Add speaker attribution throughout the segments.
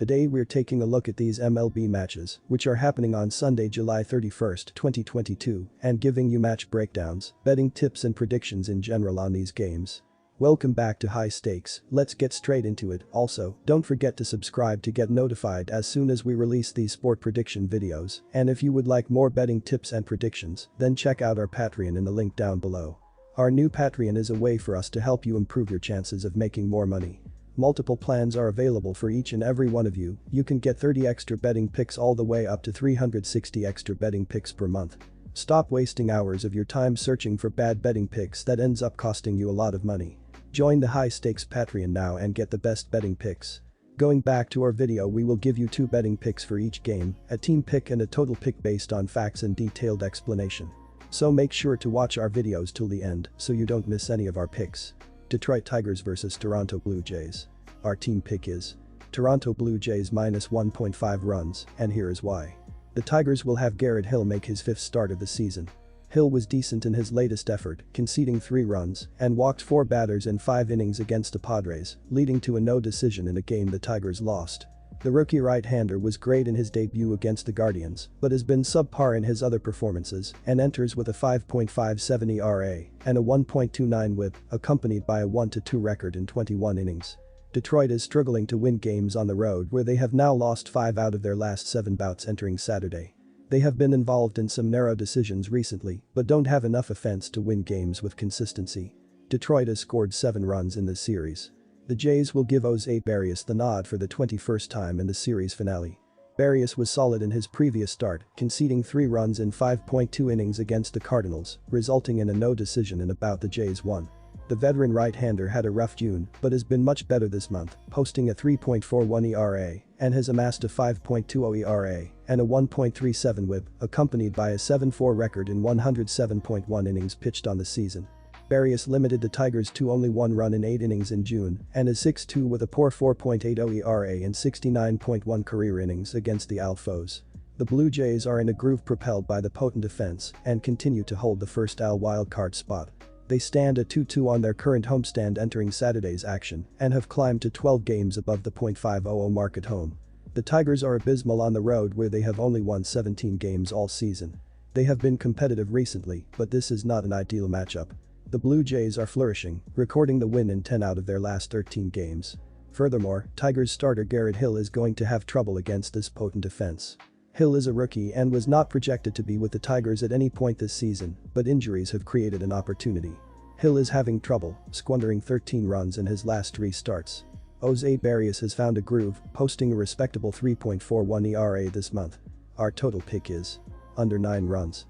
Speaker 1: Today we're taking a look at these MLB matches, which are happening on Sunday, July 31st, 2022, and giving you match breakdowns, betting tips and predictions in general on these games. Welcome back to High Stakes, let's get straight into it. Also, don't forget to subscribe to get notified as soon as we release these sport prediction videos, and if you would like more betting tips and predictions, then check out our Patreon in the link down below. Our new Patreon is a way for us to help you improve your chances of making more money. Multiple plans are available for each and every one of you. You can get 30 extra betting picks all the way up to 360 extra betting picks per month. Stop wasting hours of your time searching for bad betting picks that ends up costing you a lot of money. Join the High Stakes Patreon now and get the best betting picks. Going back to our video, we will give you 2 betting picks for each game, a team pick and a total pick based on facts and detailed explanation. So make sure to watch our videos till the end so you don't miss any of our picks. Detroit Tigers vs Toronto Blue Jays. Our team pick is Toronto Blue Jays minus 1.5 runs, and here is why. The Tigers will have Garrett Hill make his 5th start of the season. Hill was decent in his latest effort, conceding 3 runs and walked 4 batters in 5 innings against the Padres, leading to a no decision in a game the Tigers lost. The rookie right-hander was great in his debut against the Guardians, but has been subpar in his other performances and enters with a 5.57 ERA and a 1.29 WHIP, accompanied by a 1-2 record in 21 innings. Detroit is struggling to win games on the road, where they have now lost 5 out of their last 7 bouts entering Saturday. They have been involved in some narrow decisions recently, but don't have enough offense to win games with consistency. Detroit has scored 7 runs in this series. The Jays will give Jose Barrios the nod for the 21st time in the series finale. Barrios was solid in his previous start, conceding 3 runs in 5.2 innings against the Cardinals, resulting in a no decision in a bout the Jays won. The veteran right-hander had a rough June but has been much better this month, posting a 3.41 ERA and has amassed a 5.20 ERA and a 1.37 WHIP, accompanied by a 7-4 record in 107.1 innings pitched on the season. Barrios limited the Tigers to only 1 run in 8 innings in June and is 6-2 with a poor 4.80 ERA in 69.1 career innings against the AL foes. The Blue Jays are in a groove propelled by the potent defense and continue to hold the first AL wildcard spot. They stand at 2-2 on their current homestand entering Saturday's action and have climbed to 12 games above the .500 mark at home. The Tigers are abysmal on the road, where they have only won 17 games all season. They have been competitive recently, but this is not an ideal matchup. The Blue Jays are flourishing, recording the win in 10 out of their last 13 games. Furthermore, Tigers starter Garrett Hill is going to have trouble against this potent defense. Hill is a rookie and was not projected to be with the Tigers at any point this season, but injuries have created an opportunity. Hill is having trouble, squandering 13 runs in his last 3 starts. Jose Barrios has found a groove, posting a respectable 3.41 ERA this month. Our total pick is under 9 runs.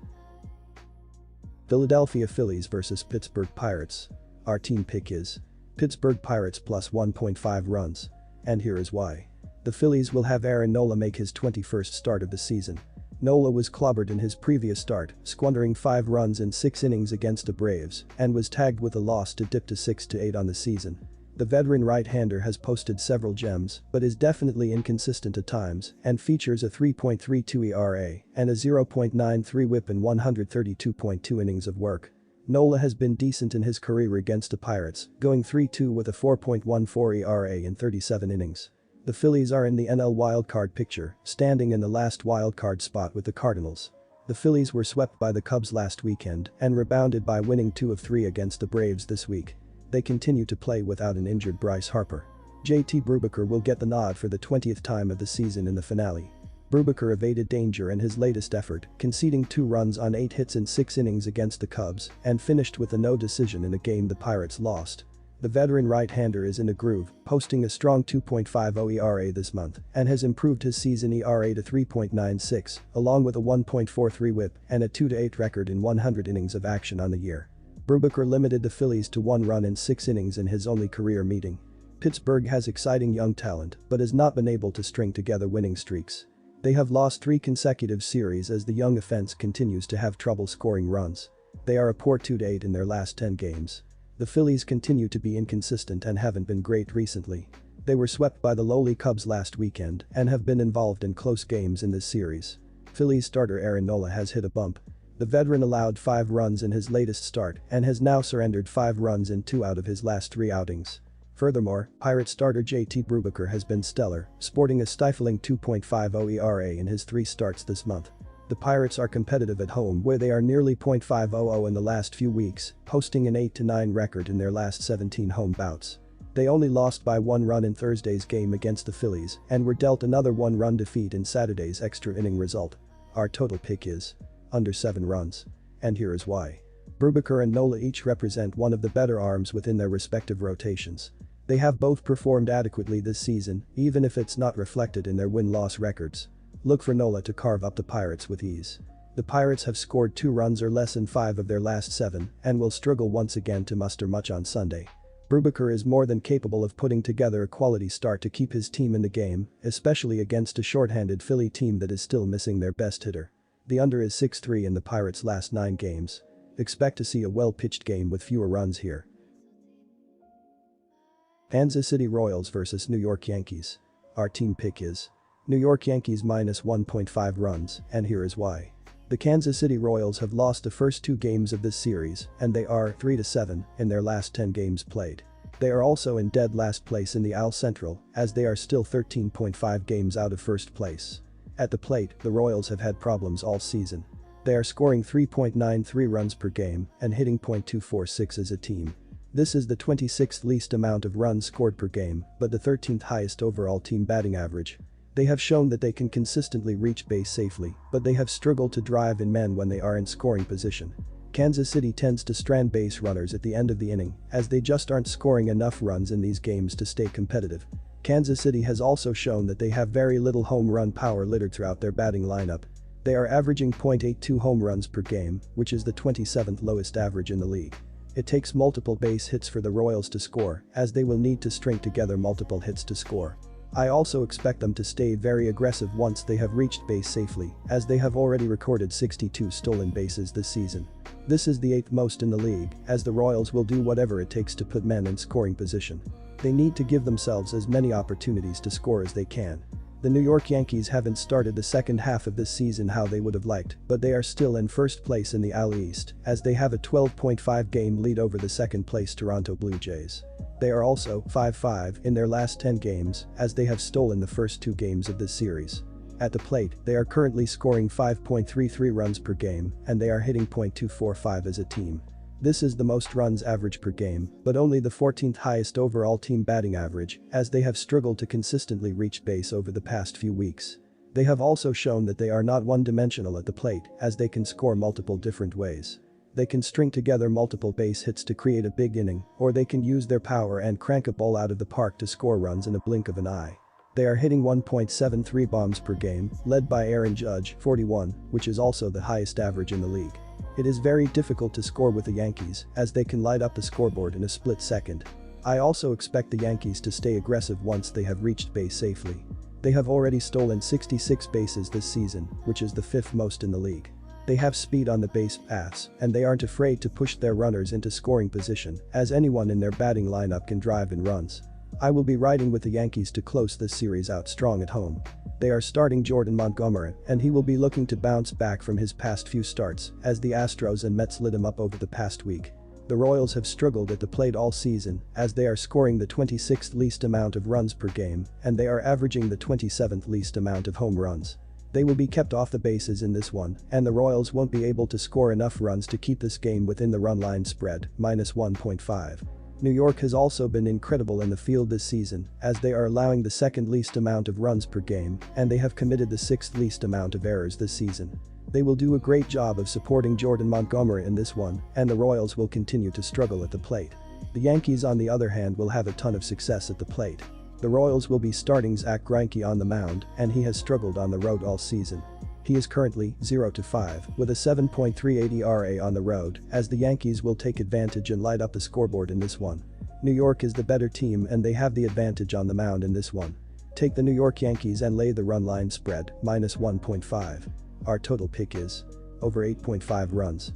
Speaker 1: Philadelphia Phillies vs Pittsburgh Pirates. Our team pick is Pittsburgh Pirates plus 1.5 runs. And here is why. The Phillies will have Aaron Nola make his 21st start of the season. Nola was clobbered in his previous start, squandering 5 runs in 6 innings against the Braves, and was tagged with a loss to dip to 6-8 on the season. The veteran right-hander has posted several gems, but is definitely inconsistent at times and features a 3.32 ERA and a 0.93 WHIP in 132.2 innings of work. Nola has been decent in his career against the Pirates, going 3-2 with a 4.14 ERA in 37 innings. The Phillies are in the NL wildcard picture, standing in the last wildcard spot with the Cardinals. The Phillies were swept by the Cubs last weekend and rebounded by winning 2 of 3 against the Braves this week. They continue to play without an injured Bryce Harper. JT Brubaker will get the nod for the 20th time of the season in the finale. Brubaker evaded danger in his latest effort, conceding 2 runs on 8 hits in 6 innings against the Cubs and finished with a no decision in a game the Pirates lost. The veteran right-hander is in a groove, posting a strong 2.50 ERA this month and has improved his season ERA to 3.96, along with a 1.43 WHIP and a 2-8 record in 100 innings of action on the year. Brubaker limited the Phillies to 1 run in 6 innings in his only career meeting. Pittsburgh has exciting young talent but has not been able to string together winning streaks. They have lost 3 consecutive series as the young offense continues to have trouble scoring runs. They are a poor 2-8 in their last 10 games. The Phillies continue to be inconsistent and haven't been great recently. They were swept by the lowly Cubs last weekend and have been involved in close games in this series. Phillies starter Aaron Nola has hit a bump. The veteran allowed 5 runs in his latest start and has now surrendered 5 runs in 2 out of his last 3 outings. Furthermore, Pirate starter JT Brubaker has been stellar, sporting a stifling 2.50 ERA in his 3 starts this month. The Pirates are competitive at home where they are nearly .500 in the last few weeks, posting an 8-9 record in their last 17 home bouts. They only lost by 1 run in Thursday's game against the Phillies and were dealt another 1-run defeat in Saturday's extra inning result. Our total pick is under 7 runs. And here is why. Brubaker and Nola each represent one of the better arms within their respective rotations. They have both performed adequately this season, even if it's not reflected in their win-loss records. Look for Nola to carve up the Pirates with ease. The Pirates have scored 2 runs or less in 5 of their last 7 and will struggle once again to muster much on Sunday. Brubaker is more than capable of putting together a quality start to keep his team in the game, especially against a shorthanded Philly team that is still missing their best hitter. The under is 6-3 in the Pirates' last 9 games. Expect to see a well-pitched game with fewer runs here. Kansas City Royals vs New York Yankees. Our team pick is New York Yankees minus 1.5 runs, and here is why. The Kansas City Royals have lost the first 2 games of this series, and they are 3-7 in their last 10 games played. They are also in dead last place in the AL Central, as they are still 13.5 games out of first place. At the plate, the Royals have had problems all season. They are scoring 3.93 runs per game and hitting .246 as a team. This is the 26th least amount of runs scored per game, but the 13th highest overall team batting average. They have shown that they can consistently reach base safely, but they have struggled to drive in men when they are in scoring position. Kansas City tends to strand base runners at the end of the inning, as they just aren't scoring enough runs in these games to stay competitive. Kansas City has also shown that they have very little home run power littered throughout their batting lineup. They are averaging .82 home runs per game, which is the 27th lowest average in the league. It takes multiple base hits for the Royals to score, as they will need to string together multiple hits to score. I also expect them to stay very aggressive once they have reached base safely, as they have already recorded 62 stolen bases this season. This is the 8th most in the league, as the Royals will do whatever it takes to put men in scoring position. They need to give themselves as many opportunities to score as they can. The New York Yankees haven't started the second half of this season how they would have liked, but they are still in first place in the AL East, as they have a 12.5 game lead over the second place Toronto Blue Jays. They are also 5-5 in their last 10 games, as they have stolen the first 2 games of this series. At the plate, they are currently scoring 5.33 runs per game, and they are hitting .245 as a team. This is the most runs average per game, but only the 14th highest overall team batting average, as they have struggled to consistently reach base over the past few weeks. They have also shown that they are not one-dimensional at the plate, as they can score multiple different ways. They can string together multiple base hits to create a big inning, or they can use their power and crank a ball out of the park to score runs in a blink of an eye. They are hitting 1.73 bombs per game, led by Aaron Judge, 41, which is also the highest average in the league. It is very difficult to score with the Yankees, as they can light up the scoreboard in a split second. I also expect the Yankees to stay aggressive once they have reached base safely. They have already stolen 66 bases this season, which is the 5th most in the league. They have speed on the base paths, and they aren't afraid to push their runners into scoring position, as anyone in their batting lineup can drive in runs. I will be riding with the Yankees to close this series out strong at home. They are starting Jordan Montgomery, and he will be looking to bounce back from his past few starts, as the Astros and Mets lit him up over the past week. The Royals have struggled at the plate all season, as they are scoring the 26th least amount of runs per game, and they are averaging the 27th least amount of home runs. They will be kept off the bases in this one, and the Royals won't be able to score enough runs to keep this game within the run line spread, minus 1.5. New York has also been incredible in the field this season, as they are allowing the 2nd least amount of runs per game, and they have committed the 6th least amount of errors this season. They will do a great job of supporting Jordan Montgomery in this one, and the Royals will continue to struggle at the plate. The Yankees on the other hand will have a ton of success at the plate. The Royals will be starting Zach Greinke on the mound, and he has struggled on the road all season. He is currently 0-5 with a 7.38 ERA on the road, as the Yankees will take advantage and light up the scoreboard in this one. New York is the better team and they have the advantage on the mound in this one. Take the New York Yankees and lay the run line spread, minus 1.5. Our total pick is over 8.5 runs.